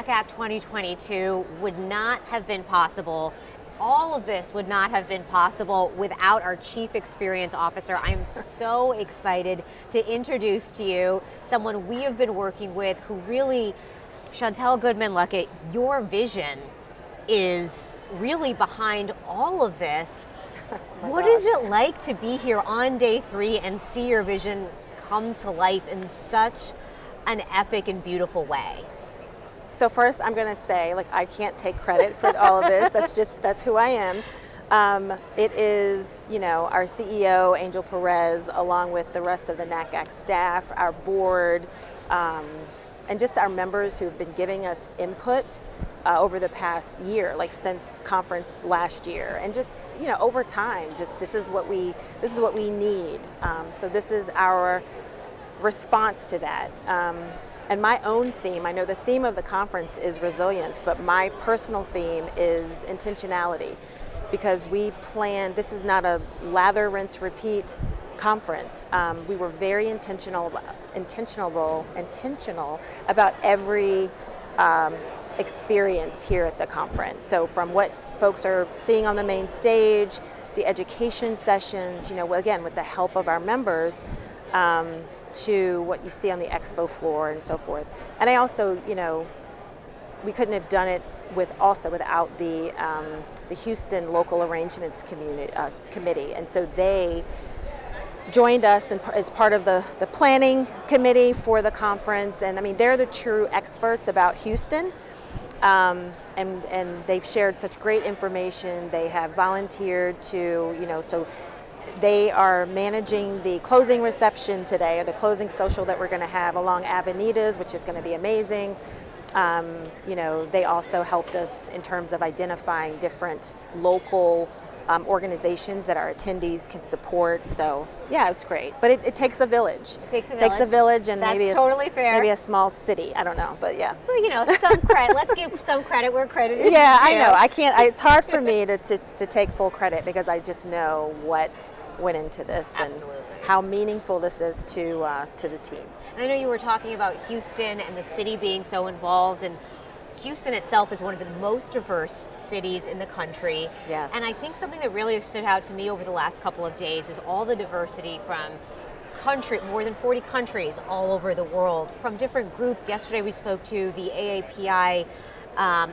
NACAC 2022 would not have been possible. All of this would not have been possible without our Chief Experience Officer. I am so excited to introduce to you someone we have been working with who really, Shantel Goodman-Luckett, your vision is really behind all of this. What is it like to be here on day 3 and see your vision come to life in such an epic and beautiful way? So first, I'm going to say, I can't take credit for all of this. That's who I am. It is, our CEO, Angel Perez, along with the rest of the NACAC staff, our board, and just our members who've been giving us input over the past year, since conference last year, and just over time. This is what we need. So this is our response to that. And my own theme, I know the theme of the conference is resilience, but my personal theme is intentionality, because we planned, this is not a lather, rinse, repeat conference. We were very intentional about every experience here at the conference. So from what folks are seeing on the main stage, the education sessions, again, with the help of our members, to what you see on the expo floor and so forth. And I also, we couldn't have done it without the Houston Local Arrangements Committee. And so they joined us as part of the planning committee for the conference. And I mean, they're the true experts about Houston. And they've shared such great information. They have volunteered to, so they are managing the closing reception today, or the closing social that we're going to have along Avenidas, which is going to be amazing. They also helped us in terms of identifying different local organizations that our attendees can support. So yeah, it's great. But it takes a village. It takes a village. And that's maybe totally fair. Maybe a small city. I don't know, but yeah. Well, some credit. Let's give some credit where credit is Yeah, due. I know. I can't. It's hard for me to take full credit, because I just know what went into this. Absolutely. And how meaningful this is to the team. And I know you were talking about Houston and the city being so involved, and Houston itself is one of the most diverse cities in the country. Yes. And I think something that really stood out to me over the last couple of days is all the diversity from more than 40 countries all over the world, from different groups. Yesterday we spoke to the AAPI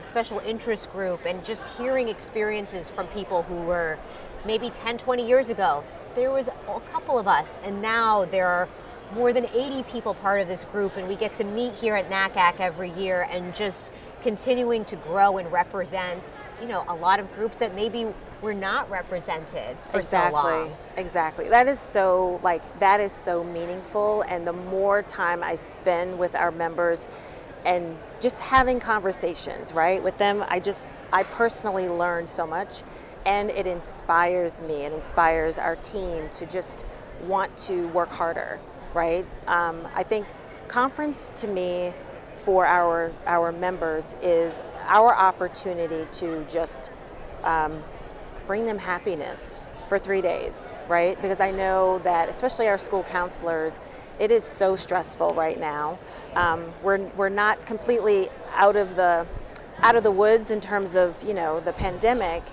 special interest group, and just hearing experiences from people who were maybe 10, 20 years ago. There was a couple of us, and now there are more than 80 people part of this group, and we get to meet here at NACAC every year and just continuing to grow and represent, a lot of groups that maybe were not represented for so long. Exactly. That is so meaningful. And the more time I spend with our members and just having conversations, right, with them, I personally learn so much, and it inspires me. It inspires our team to just want to work harder, right? I think conference to me, for our members, is our opportunity to just bring them happiness for 3 days, right? Because I know that, especially our school counselors, it is so stressful right now. We're not completely out of the woods in terms of the pandemic,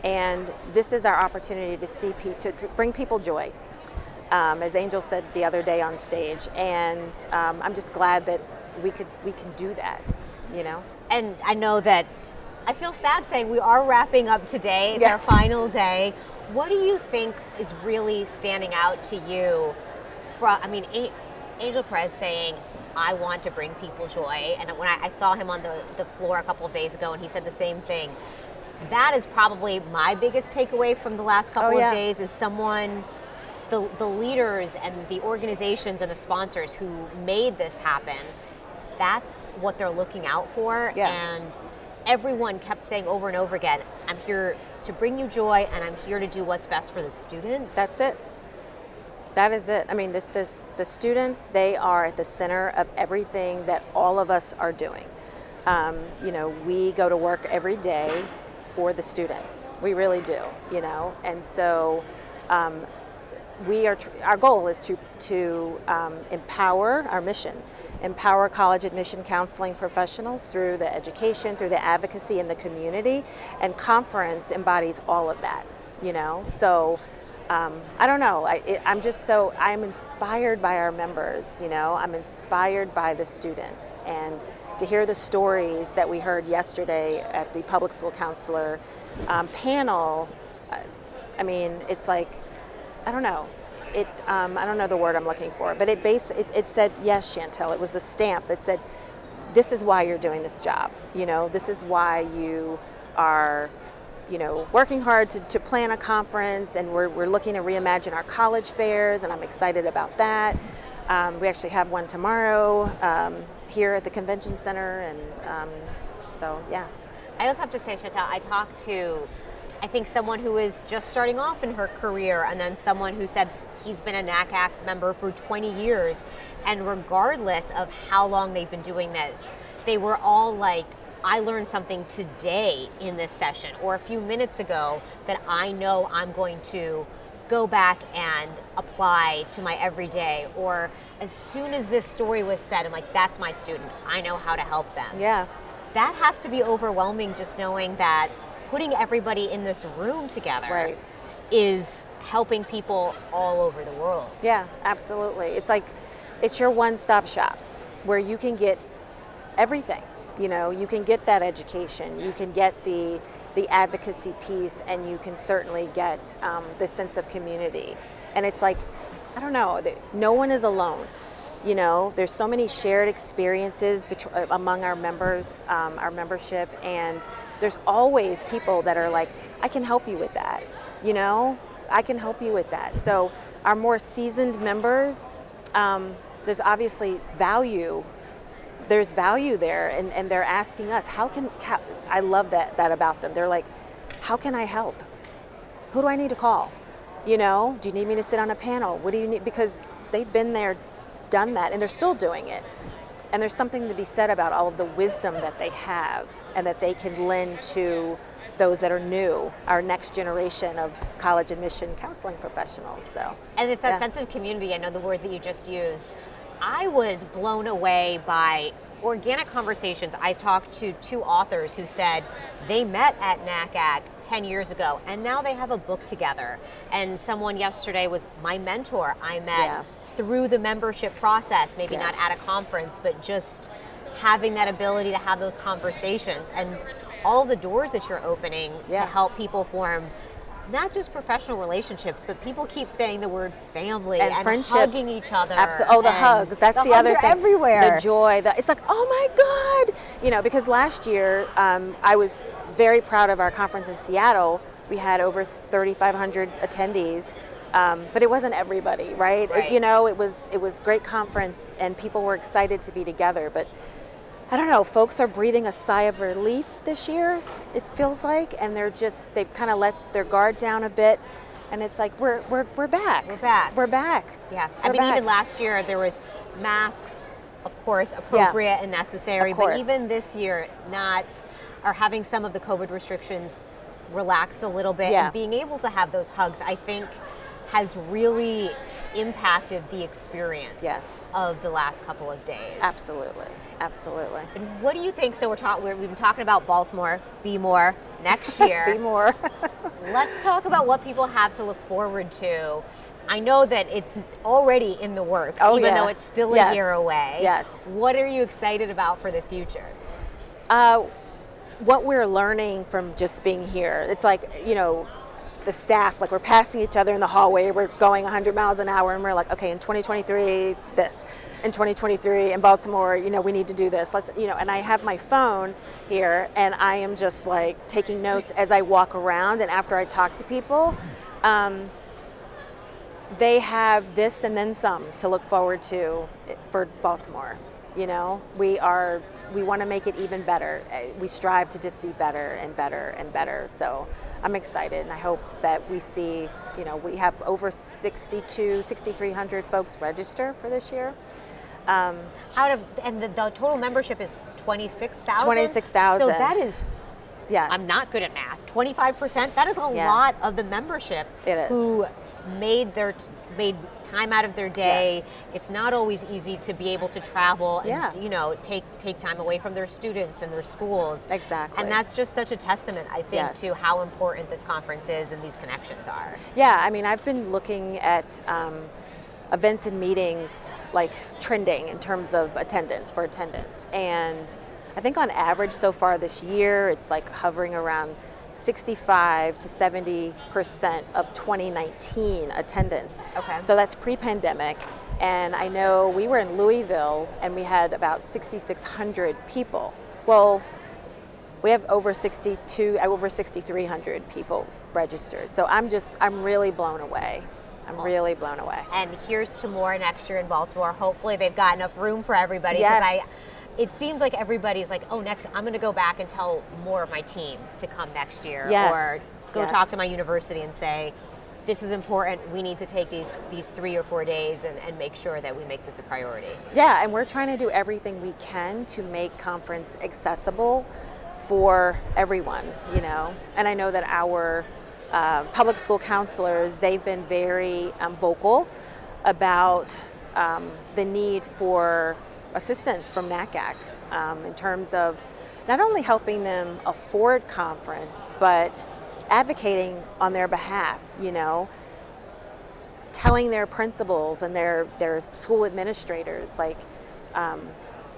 and this is our opportunity to bring people joy. As Angel said the other day on stage, and I'm just glad that we can do that, And I know that I feel sad saying we are wrapping up today. It's our final day. What do you think is really standing out to you Angel Perez saying, I want to bring people joy, and when I saw him on the floor a couple of days ago, and he said the same thing. That is probably my biggest takeaway from the last couple of days, is the leaders and the organizations and the sponsors who made this happen. That's what they're looking out for. Yeah. And everyone kept saying over and over again, I'm here to bring you joy, and I'm here to do what's best for the students. That's it. That is it. I mean, the students, they are at the center of everything that all of us are doing. We go to work every day for the students. We really do, And so our goal is to empower our mission, empower college admission counseling professionals through the education, through the advocacy in the community, and conference embodies all of that. So I don't know. I'm inspired by our members. I'm inspired by the students, and to hear the stories that we heard yesterday at the public school counselor panel. I mean, it's like, I don't know. I don't know the word I'm looking for, but it said, yes, Shantel. It was the stamp that said, this is why you're doing this job. This is why you are, working hard to plan a conference, and we're looking to reimagine our college fairs, and I'm excited about that. We actually have one tomorrow here at the convention center, and so, yeah. I also have to say, Shantel, I talked to, I think, someone who is just starting off in her career, and then someone who said he's been a NACAC member for 20 years, and regardless of how long they've been doing this, they were all like, I learned something today in this session, or a few minutes ago, that I know I'm going to go back and apply to my everyday, or as soon as this story was said, I'm like, that's my student. I know how to help them. Yeah. That has to be overwhelming, just knowing that putting everybody in this room together is helping people all over the world. Yeah, absolutely. It's like, it's your one-stop shop where you can get everything. You can get that education, you can get the advocacy piece, and you can certainly get the sense of community. And it's like, I don't know, no one is alone. There's so many shared experiences among our members, our membership, and there's always people that are like, I can help you with that. I can help you with that. So our more seasoned members, there's obviously value. There's value there, and they're asking us, I love that about them. They're like, how can I help? Who do I need to call? Do you need me to sit on a panel? What do you need? Because they've been there, done that, and they're still doing it. And there's something to be said about all of the wisdom that they have and that they can lend to those that are new, our next generation of college admission counseling professionals. So, and it's that sense of community. I know the word that you just used. I was blown away by organic conversations. I talked to two authors who said they met at NACAC 10 years ago, and now they have a book together. And someone yesterday was my mentor. I met through the membership process, maybe not at a conference, but just having that ability to have those conversations, and all the doors that you're opening to help people form not just professional relationships, but people keep saying the word family and friendships, hugging each other. Absolutely. Oh, the hugs. That's the other thing. Everywhere. The joy. It's like, oh my God. Because last year I was very proud of our conference in Seattle. We had over 3,500 attendees, but it wasn't everybody, right? It was great conference, and people were excited to be together. But I don't know, folks are breathing a sigh of relief this year, it feels like, and they've kind of let their guard down a bit, and it's like, we're back. We're back. Yeah, even last year there was masks, of course, appropriate and necessary, but even this year, having some of the COVID restrictions relaxed a little bit, and being able to have those hugs, I think, has really impacted the experience of the last couple of days. Absolutely. And what do you think? So we've been talking about Baltimore, Be More, next year. Be More. Let's talk about what people have to look forward to. I know that it's already in the works, even though it's still a year away. Yes. What are you excited about for the future? What we're learning from just being here. It's like, the staff, like we're passing each other in the hallway, we're going 100 miles an hour, and we're like, okay, in 2023, this. In 2023, in Baltimore, we need to do this. And I have my phone here, and I am just like taking notes as I walk around, and after I talk to people, they have this and then some to look forward to for Baltimore. We want to make it even better. We strive to just be better and better and better. So I'm excited, and I hope that we see, we have over 6,300 folks register for this year. And the total membership is 26,000? 26,000. So that is, yes. I'm not good at math, 25%? That is a lot of the membership it is. who made made time out of their day. Yes. It's not always easy to be able to travel and Yeah. take time away from their students and their schools. Exactly. And that's just such a testament, I think, Yes. to how important this conference is and these connections are. Yeah, I mean, I've been looking at events and meetings like trending in terms of attendance, and I think on average so far this year it's like hovering around 65 to 70% of 2019 attendance. Okay. So that's pre-pandemic, and I know we were in Louisville and we had about 6,600 people. Well, we have over 6,300 people registered. So I'm really blown away. I'm really blown away. And here's to more next year in Baltimore. Hopefully they've got enough room for everybody. Yes. It seems like everybody's like, oh, next, I'm going to go back and tell more of my team to come next year. Yes. Or go Yes. talk to my university and say, this is important. We need to take these 3 or 4 days and make sure that we make this a priority. Yeah, and we're trying to do everything we can to make conference accessible for everyone, And I know that our public school counselors, they've been very vocal about the need for assistance from NACAC in terms of not only helping them afford conference, but advocating on their behalf, telling their principals and their school administrators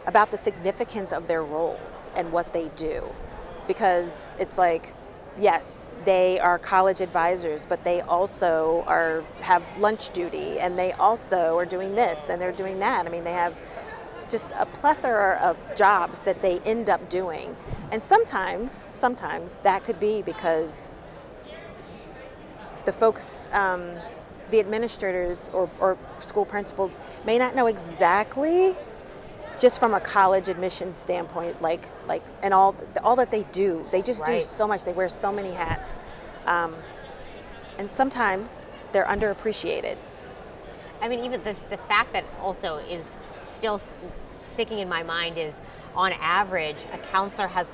about the significance of their roles and what they do. Because it's like, yes, they are college advisors, but they also have lunch duty, and they also are doing this and they're doing that. I mean, they have just a plethora of jobs that they end up doing. And sometimes that could be because the folks, the administrators or school principals may not know exactly, just from a college admissions standpoint, and all that they do. They just do Right. so much. They wear so many hats. And sometimes they're underappreciated. I mean, even the fact that also is still sticking in my mind is, on average, a counselor has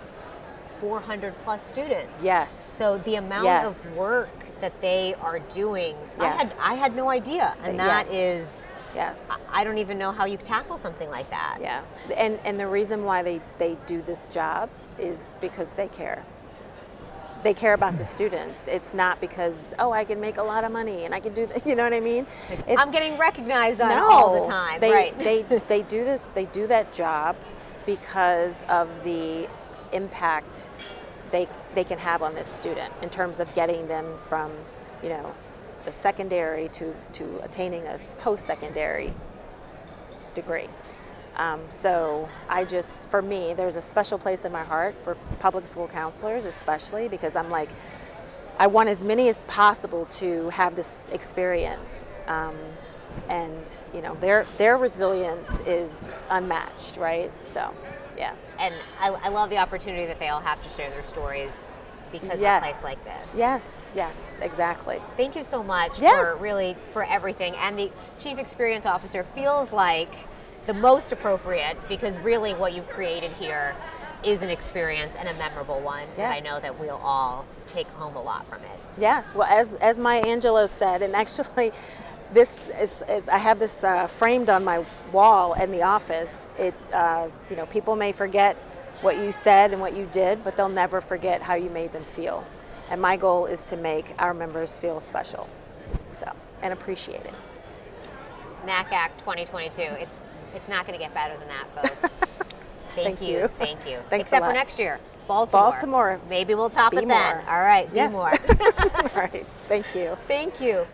400 plus students. Yes. So the amount Yes. of work that they are doing, Yes. I had no idea. And that Yes. is, Yes. I don't even know how you tackle something like that. Yeah. And the reason why they do this job is because they care. They care about the students. It's not because, I can make a lot of money and I can do that. You know what I mean? I'm getting recognized on No, all the time, right? They do this. They do that job because of the impact they can have on this student in terms of getting them from, the secondary to attaining a post-secondary degree. So for me, there's a special place in my heart for public school counselors, especially because I'm like, I want as many as possible to have this experience. And their resilience is unmatched, right? So, yeah. And I love the opportunity that they all have to share their stories because Yes. of a place like this. Yes, exactly. Thank you so much Yes. for everything. And the Chief Experience Officer feels like the most appropriate, because really what you've created here is an experience and a memorable one. And I Yes. know that we'll all take home a lot from it. Yes, well, as Maya Angelou said, and actually, this is I have this framed on my wall in the office. It people may forget what you said and what you did, but they'll never forget how you made them feel. And my goal is to make our members feel special, and appreciated. NACAC 2022. It's not going to get better than that, folks. Thank you. Thanks Except a lot. for next year, Baltimore. Baltimore. Maybe we'll top Be it then. more. All right, be Yes. more. All right. Thank you. Thank you.